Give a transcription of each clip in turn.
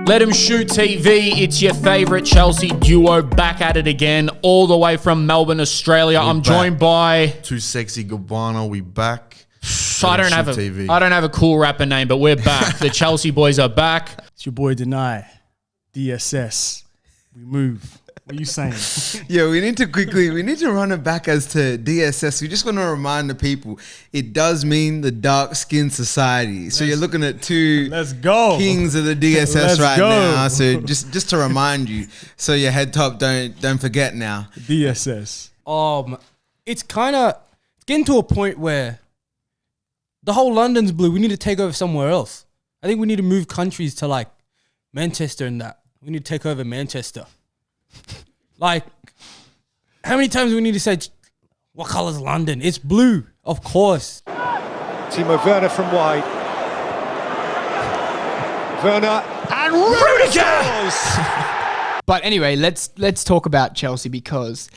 Let 'em shoot TV. It's your favourite Chelsea duo back at it again, all the way from Melbourne, Australia. I'm joined by Too Sexy Gabbana. We back. I don't have a cool rapper name, but we're back. The Chelsea boys are back. It's your boy Deny, DSS. We move. What are you saying? Yeah, we need to run it back as to DSS. We just want to remind the people, it does mean the dark skin society. So you're looking at two kings of the DSS now. So just to remind you, so your head top don't forget now. DSS. It's getting to a point where the whole London's blue. We need to take over somewhere else. I think we need to move countries to like Manchester and that. We need to take over Manchester. Like, how many times do we need to say, what colour's London? It's blue, of course. Timo Werner from wide. Werner and Rudiger! But anyway, let's talk about Chelsea because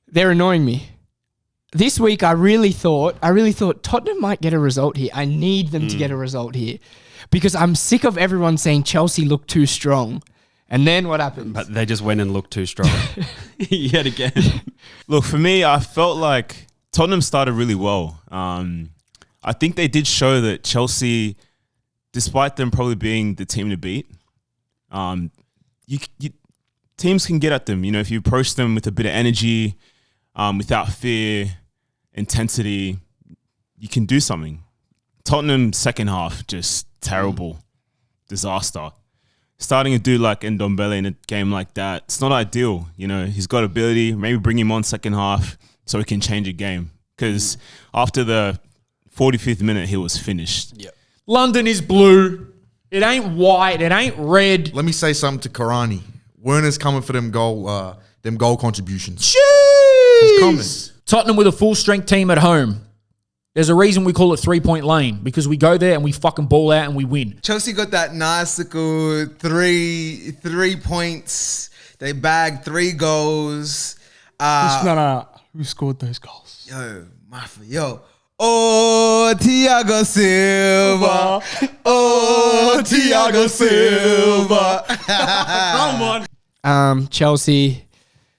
they're annoying me. This week, I really thought Tottenham might get a result here. I need them to get a result here because I'm sick of everyone saying Chelsea look too strong. And then what happened? But they just went and looked too strong yet again. Look, for me, I felt like Tottenham started really well. I think they did show that Chelsea, despite them probably being the team to beat, teams can get at them. You know, if you approach them with a bit of energy, without fear, intensity, you can do something. Tottenham second half, just terrible, disaster. Starting a dude like Ndombele in a game like that, it's not ideal. You know, he's got ability. Maybe bring him on second half so he can change a game. Because after the 45th minute, he was finished. Yep. London is blue. It ain't white. It ain't red. Let me say something to Karani. Werner's coming for them goal contributions. Jeez! He's coming. Tottenham with a full-strength team at home. There's a reason we call it 3-point lane, because we go there and we fucking ball out and we win. Chelsea got that nice little three points. They bagged 3 goals. Who scored those goals? Yo. Oh, Thiago Silva. Oh, Thiago Silva. Come on. Chelsea,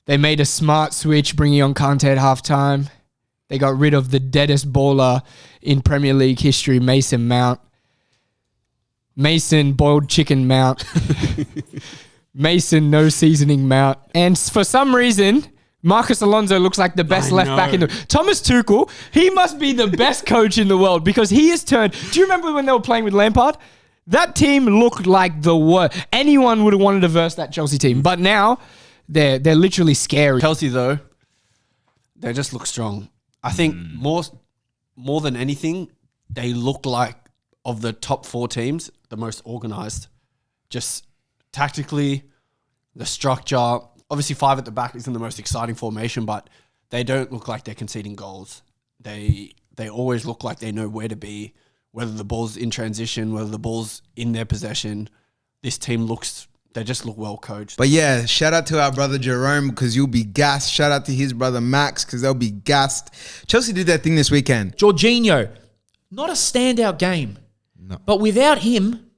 they made a smart switch, bringing on Kante at halftime. They got rid of the deadest baller in Premier League history, Mason Mount. Mason boiled chicken Mount. Mason no seasoning Mount. And for some reason, Marcus Alonso looks like the best left back in the... Thomas Tuchel, he must be the best coach in the world because he has turned... Do you remember when they were playing with Lampard? That team looked like the worst. Anyone would have wanted to verse that Chelsea team. But now, they're literally scary. Chelsea, though, they just look strong. I think more than anything, they look like, of the top 4 teams, the most organised. Just tactically, the structure. Obviously, 5 at the back isn't the most exciting formation, but they don't look like they're conceding goals. They always look like they know where to be, whether the ball's in transition, whether the ball's in their possession. This team they just look well coached. But yeah, shout out to our brother Jerome because you'll be gassed. Shout out to his brother Max because they'll be gassed. Chelsea did that thing this weekend. Jorginho, not a standout game. No. But without him...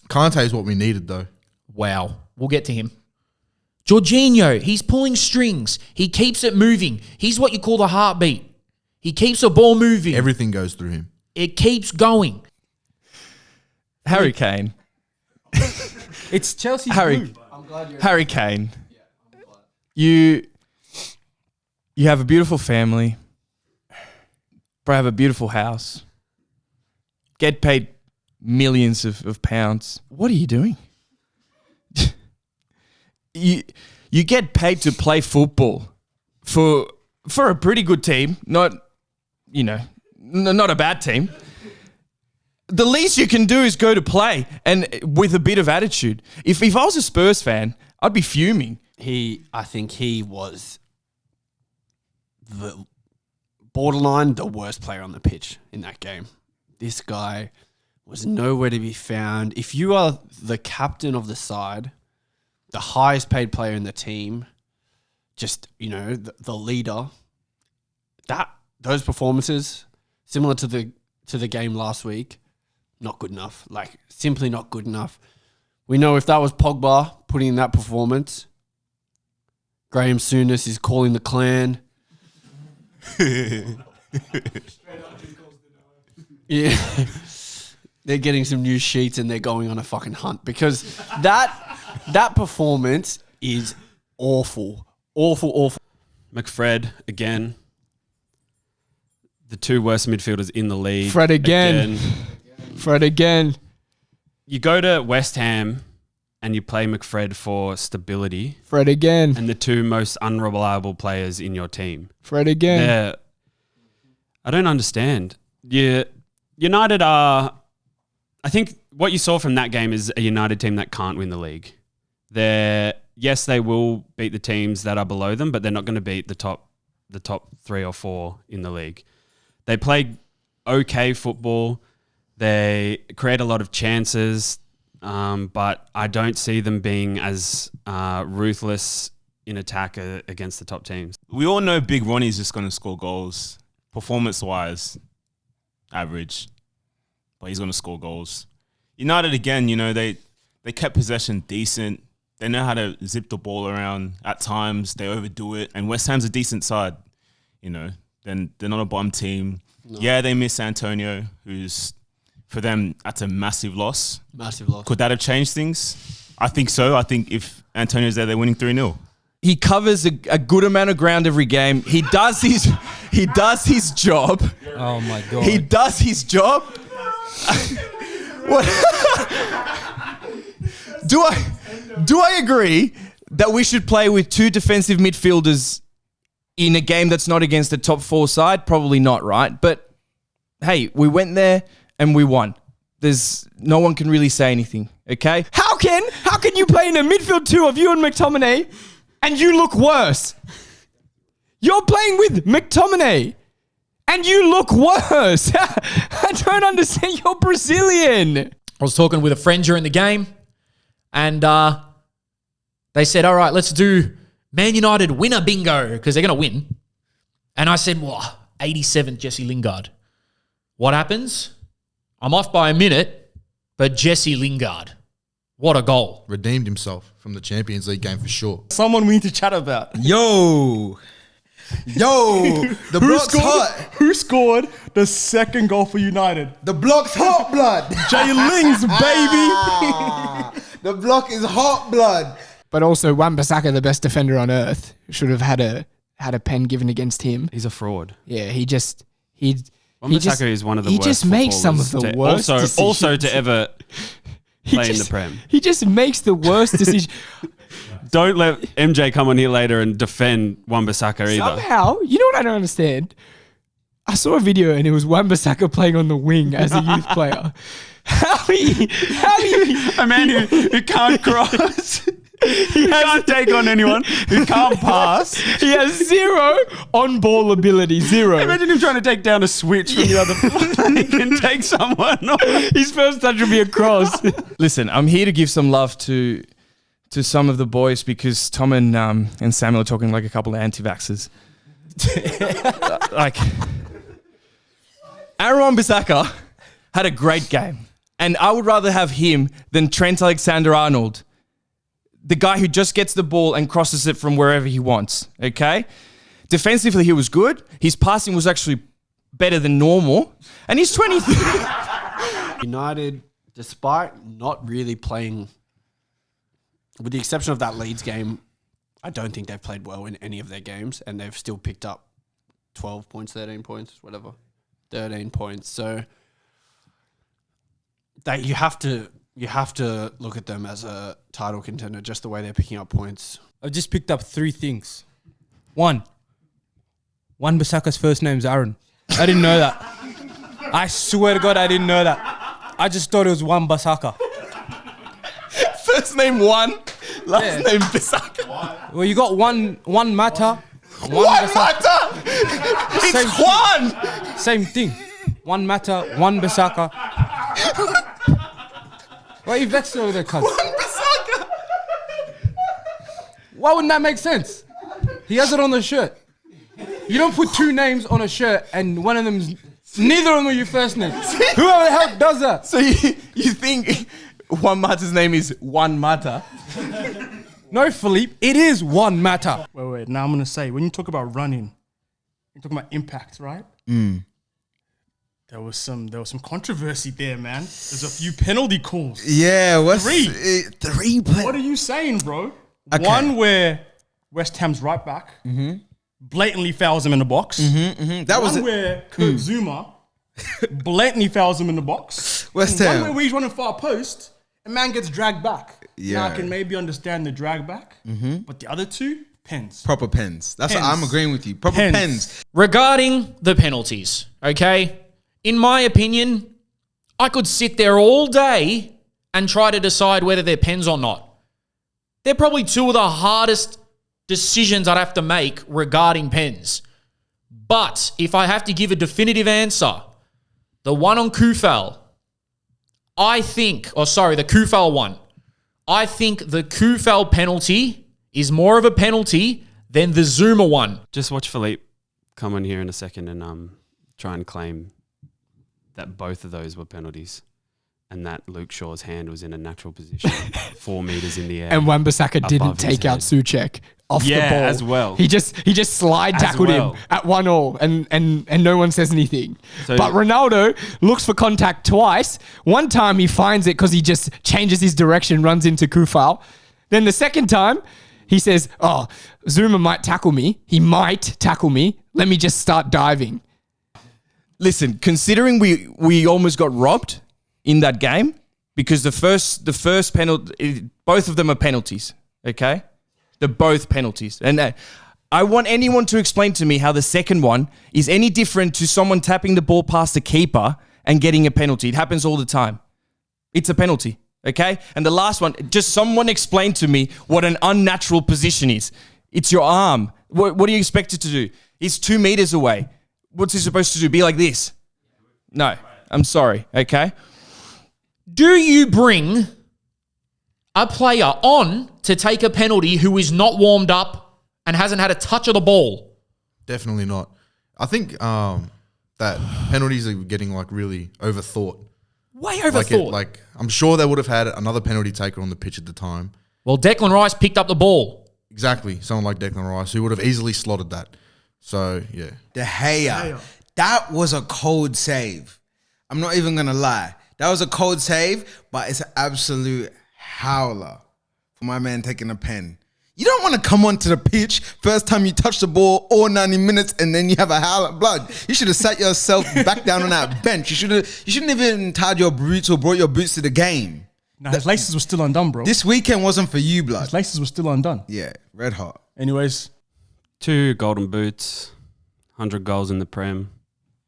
Kante is what we needed, though. Wow. We'll get to him. Jorginho, he's pulling strings. He keeps it moving. He's what you call the heartbeat. He keeps the ball moving. Everything goes through him. It keeps going. Harry Kane. It's Chelsea. Harry Kane. You have a beautiful family. Have a beautiful house. Get paid millions of pounds. What are you doing? You get paid to play football for a pretty good team, not a bad team. The least you can do is go to play and with a bit of attitude. If I was a Spurs fan, I'd be fuming. I think he was the borderline the worst player on the pitch in that game. This guy was nowhere to be found. If you are the captain of the side, the highest paid player in the team, just, the leader, those performances, similar to the game last week, not good enough. Like, simply not good enough. We know if that was Pogba putting in that performance, Graham Souness is calling the clan. Yeah. They're getting some new sheets and they're going on a fucking hunt because that performance is awful. Awful. McFred, again. The 2 worst midfielders in the league. Fred again. Fred again. You go to West Ham and you play McFred for stability. Fred again. And the 2 most unreliable players in your team. Fred again. I don't understand. United are... I think what you saw from that game is a United team that can't win the league. Yes, they will beat the teams that are below them, but they're not going to beat the top 3 or 4 in the league. They play okay football. They create a lot of chances, but I don't see them being as ruthless in attack against the top teams. We all know Big Ronnie's just going to score goals. Performance-wise, average. But he's going to score goals. United, again, they kept possession decent. They know how to zip the ball around at times. They overdo it. And West Ham's a decent side. Then they're not a bottom team. No. Yeah, they miss Antonio, who's, for them, that's a massive loss. Massive loss. Could that have changed things? I think so. I think if Antonio's there, they're winning 3-0. He covers a good amount of ground every game. He does his job. Oh my God. He does his job. What? Do I agree that we should play with 2 defensive midfielders in a game that's not against the top 4 side? Probably not, right? But hey, we went there and we won. No one can really say anything, okay? How can you play in a midfield 2 of you and McTominay and you look worse? You're playing with McTominay and you look worse. I don't understand. You're Brazilian. I was talking with a friend during the game, and they said, all right, let's do Man United winner bingo, because they're going to win. And I said, 87th Jesse Lingard. What happens? I'm off by a minute, but Jesse Lingard, what a goal. Redeemed himself from the Champions League game for sure. Someone we need to chat about. Yo, the block's hot. Who scored the second goal for United? The block's hot, blood. Jay Lings, baby. The block is hot, blood. But also, Wan-Bissaka, the best defender on earth, should have had a pen given against him. He's a fraud. Yeah, Wan-Bissaka is one of the worst. He just makes some of the worst decisions. Also to ever play in the Prem. He just makes the worst decision. Don't let MJ come on here later and defend Wan-Bissaka either. Somehow, you know what I don't understand? I saw a video and it was Wan-Bissaka playing on the wing as a youth player. How he a man who can't cross. He can't take on anyone. He can't pass. He has 0 on-ball ability. 0. Imagine him trying to take down a switch from the other player. He can take someone. His first touch will be a cross. Listen, I'm here to give some love to some of the boys because Tom and Samuel are talking like a couple of anti-vaxxers. Aaron Wan-Bissaka had a great game. And I would rather have him than Trent Alexander-Arnold, the guy who just gets the ball and crosses it from wherever he wants, okay? Defensively, he was good. His passing was actually better than normal. And he's 23. United, despite not really playing, with the exception of that Leeds game, I don't think they've played well in any of their games, and they've still picked up 12 points, 13 points, whatever. 13 points. So you have to look at them as a title contender, just the way they're picking up points. I've just picked up 3 things. 1, Wan-Bissaka's first name's Aaron. I didn't know that. I swear to God, I didn't know that. I just thought it was Wan-Bissaka. First name Wan, last name Bissaka. Well, you got one matter. One matter! It's Juan! Same thing. One matter, Wan-Bissaka. Why are you vexed over there, cuz? Bissaka! Why wouldn't that make sense? He has it on the shirt. You don't put 2 names on a shirt and one of them's... Neither of them are your first name. Whoever the hell does that? So you think Juan Mata's name is Juan Mata. No, Philippe, it is one matter. Wait. Now I'm going to say, when you talk about running, you're talking about impact, right? There was some controversy there, man. There's a few penalty calls. Yeah, three. What are you saying, bro? Okay. One where West Ham's right back blatantly fouls him in the box. That was One where Kurt Zuma blatantly fouls him in the box. West And Ham. One where he's running far post and man gets dragged back. Yeah. Now I can maybe understand the drag back, but the other two, pens. Proper pens. That's what Pens. I'm agreeing with you. Proper Pens. pens. Regarding the penalties, okay? In my opinion, I could sit there all day and try to decide whether they're pens or not. They're probably two of the hardest decisions I'd have to make regarding pens. But if I have to give a definitive answer, the one on Kufal, the Kufal one, I think the Kufal penalty is more of a penalty than the Zuma one. Just watch Philippe come on here in a second and try and claim that both of those were penalties and that Luke Shaw's hand was in a natural position 4 meters in the air. And Wan-Bissaka didn't above his take out head. Souček off the ball. as well. He just slide As tackled well. him at 1-1 and no one says anything. So- but Ronaldo looks for contact twice. One time he finds it because he just changes his direction, runs into Kufal. Then the second time he says, "Oh, Zuma might tackle me. He might tackle me. Let me just start diving." Listen, considering we almost got robbed in that game because the first penalty, both of them are penalties. Okay, they're both penalties, and I want anyone to explain to me how the second one is any different to someone tapping the ball past the keeper and getting a penalty. It happens all the time. It's a penalty. Okay, and the last one, just someone explain to me what an unnatural position is. It's your arm. What do you expect it to do? He's 2 meters away. What's he supposed to do? Be like this? No, I'm sorry, okay? Do you bring a player on to take a penalty who is not warmed up and hasn't had a touch of the ball? Definitely not. I think that penalties are getting like really overthought. Way overthought. Like I'm sure they would have had another penalty taker on the pitch at the time. Well, Declan Rice picked up the ball. Exactly. Someone like Declan Rice who would have easily slotted that. So, yeah. De Gea. That was a cold save. I'm not even going to lie. That was a cold save, but it's an absolute howler for my man taking a pen. You don't want to come onto the pitch first time you touch the ball all 90 minutes and then you have a howler blood. You should have sat yourself back down on that bench. You shouldn't even tied your boots or brought your boots to the game. Nah, his laces were still undone, bro. This weekend wasn't for you, blood. His laces were still undone. Yeah, red hot. Anyways, 2 golden boots, 100 goals in the Prem.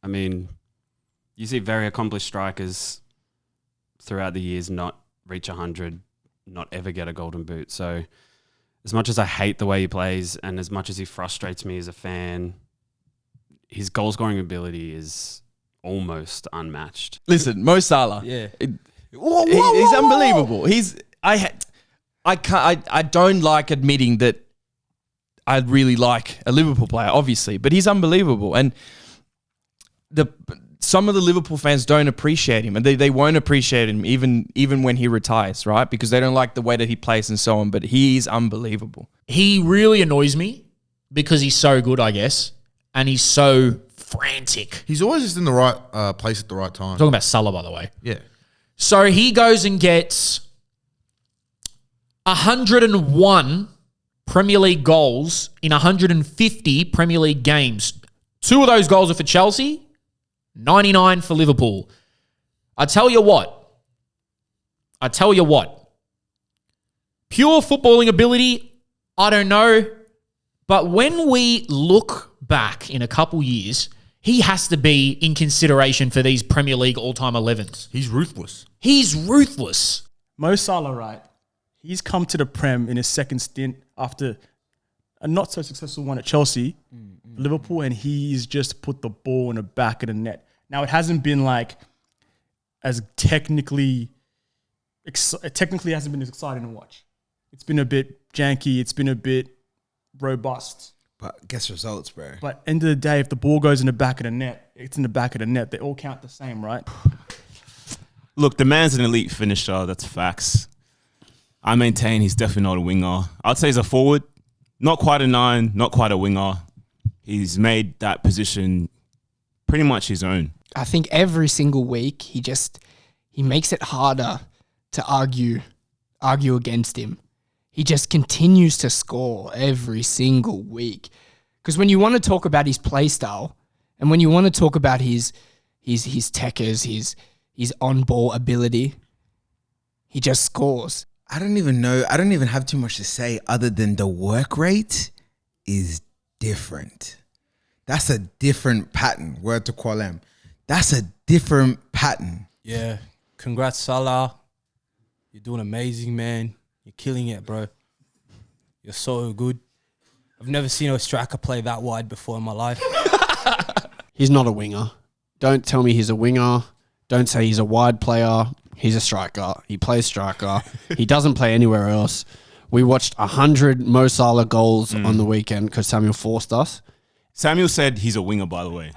I mean, you see very accomplished strikers throughout the years not reach 100, not ever get a golden boot. So as much as I hate the way he plays and as much as he frustrates me as a fan, his goal scoring ability is almost unmatched. Listen, Mo Salah. Yeah. He's unbelievable. I don't like admitting that I really like a Liverpool player, obviously, but he's unbelievable. And some of the Liverpool fans don't appreciate him, and they won't appreciate him even when he retires, right? Because they don't like the way that he plays and so on. But he is unbelievable. He really annoys me because he's so good, I guess, and he's so frantic. He's always just in the right place at the right time. I'm talking about Salah, by the way. Yeah. So he goes and gets 101 Premier League goals in 150 Premier League games. 2 of those goals are for Chelsea, 99 for Liverpool. I tell you what. Pure footballing ability, I don't know. But when we look back in a couple years, he has to be in consideration for these Premier League all-time 11s. He's ruthless. He's ruthless. Mo Salah, right? He's come to the Prem in his second stint after a not so successful one at Chelsea, Liverpool, and he's just put the ball in the back of the net. Now it hasn't been like as technically hasn't been as exciting to watch. It's been a bit janky. It's been a bit robust. But guess results, bro. But end of the day, if the ball goes in the back of the net, it's in the back of the net. They all count the same, right? Look, the man's an elite finisher. That's facts. I maintain he's definitely not a winger. I'd say he's a forward. Not quite a 9, not quite a winger. He's made that position pretty much his own. I think every single week he makes it harder to argue against him. He just continues to score every single week. Because when you want to talk about his play style and when you want to talk about his techers, his on-ball ability, he just scores. I don't even know. I don't even have too much to say other than the work rate is different. That's a different pattern. Word to Kwalem. That's a different pattern. Yeah. Congrats, Salah. You're doing amazing, man. You're killing it, bro. You're so good. I've never seen a striker play that wide before in my life. He's not a winger. Don't tell me he's a winger. Don't say he's a wide player. He's a striker. He plays striker. He doesn't play anywhere else. We watched 100 Mo Salah goals on the weekend because Samuel forced us. Samuel said he's a winger, by the way.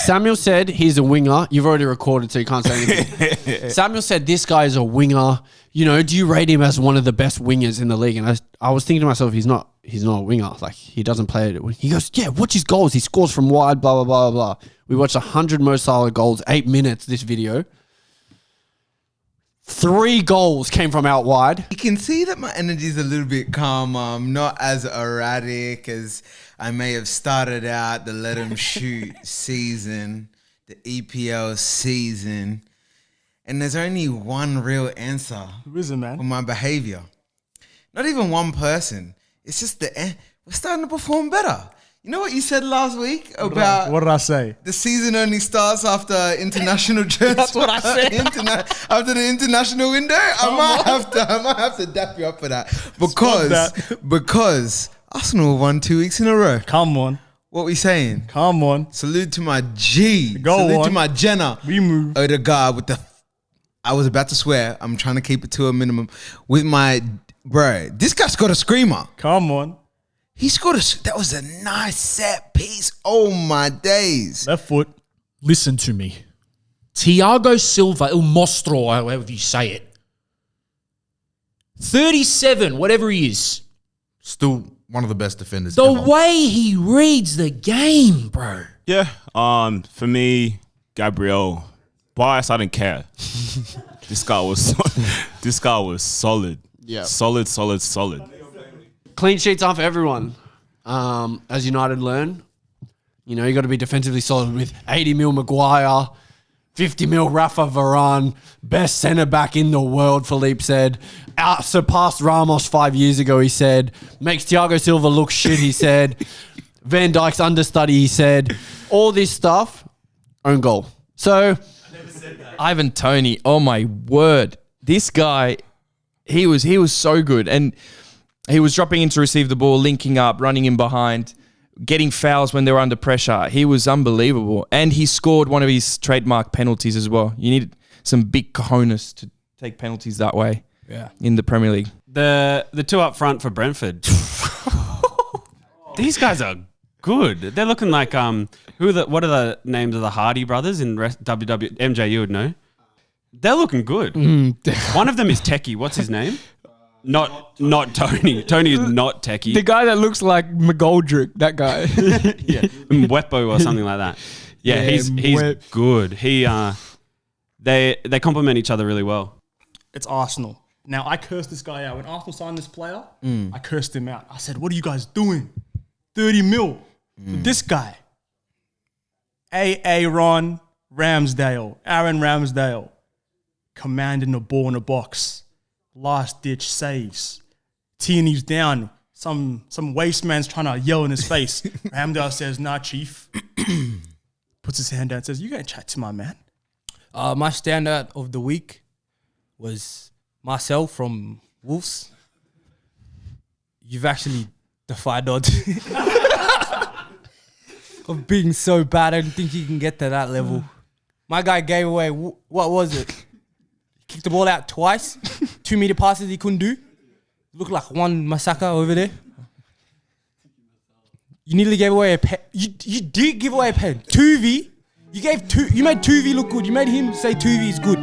Samuel said he's a winger. You've already recorded, so you can't say anything. Samuel said this guy is a winger. You know, do you rate him as one of the best wingers in the league? And I was thinking to myself, he's not a winger. Like, he doesn't play it. He goes, yeah, watch his goals. He scores from wide, blah, blah, blah, blah. We watched 100 Mo Salah goals, 8 minutes, this video. 3 goals came from out wide. You can see that my energy is a little bit calmer. I'm not as erratic as I may have started out the Let 'Em Shoot season, the EPL season. And there's only one real answer Who is it, man? for my behavior. Not even one person. It's just we're starting to perform better. You know what you said last week about What did I say? the season only starts after international transfer? That's what I said. After the international window, I might have to dap you up for that because Arsenal won 2 weeks in a row. Come on. What we saying? Come on. Salute to my G. Go Salute on. to my Jenna. We move. Odegaard with the. I was about to swear. I'm trying to keep it to a minimum. With my bro, this guy scored a screamer. Come on. He scored that was a nice set piece. Oh my days. Left foot. Listen to me. Thiago Silva, Il Mostro, however you say it. 37, whatever he is. Still one of the best defenders The ever. way he reads the game, bro. Yeah. For me, Gabriel, bias, I didn't care. This guy was solid. Yeah. Solid. Clean sheets aren't for everyone. As United learn, you know, you got to be defensively solid with 80 mil Maguire, 50 mil Rafa Varane, best centre back in the world, Philippe said. Surpassed Ramos 5 years ago, he said. Makes Thiago Silva look shit, he said. Van Dijk's understudy, he said. All this stuff, own goal. So, Ivan Toney, oh my word. This guy, he was so good. And he was dropping in to receive the ball, linking up, running in behind, getting fouls when they were under pressure. He was unbelievable. And he scored one of his trademark penalties as well. You need some big cojones to take penalties that way in the Premier League. The two up front for Brentford. These guys are good. They're looking like what are the names of the Hardy brothers in WWE? MJ, you would know. They're looking good. One of them is Techie. What's his name? Not Tony. Tony is not Techie. The guy that looks like McGoldrick, that guy. Yeah, Mwepo or something like that. Yeah, he's good. They complement each other really well. It's Arsenal. Now, I cursed this guy out. When Arsenal signed this player, I cursed him out. I said, what are you guys doing? 30 mil for this guy. Aaron Ramsdale. Commanding the ball in the box. Last ditch saves. Tierney's down. Some waste man's trying to yell in his face. Ramsdale says, nah, chief. Puts his hand down and says, you gonna chat to my man? My standout of the week was Marcel from Wolves. You've actually defied odds of being so bad. I don't think you can get to that level. My guy gave away, what was it? He kicked the ball out twice. 2 meter passes he couldn't do. Looked like one Masaka over there. You nearly gave away a pen. You did give away a pen. 2V. You made 2V look good. You made him say 2V is good.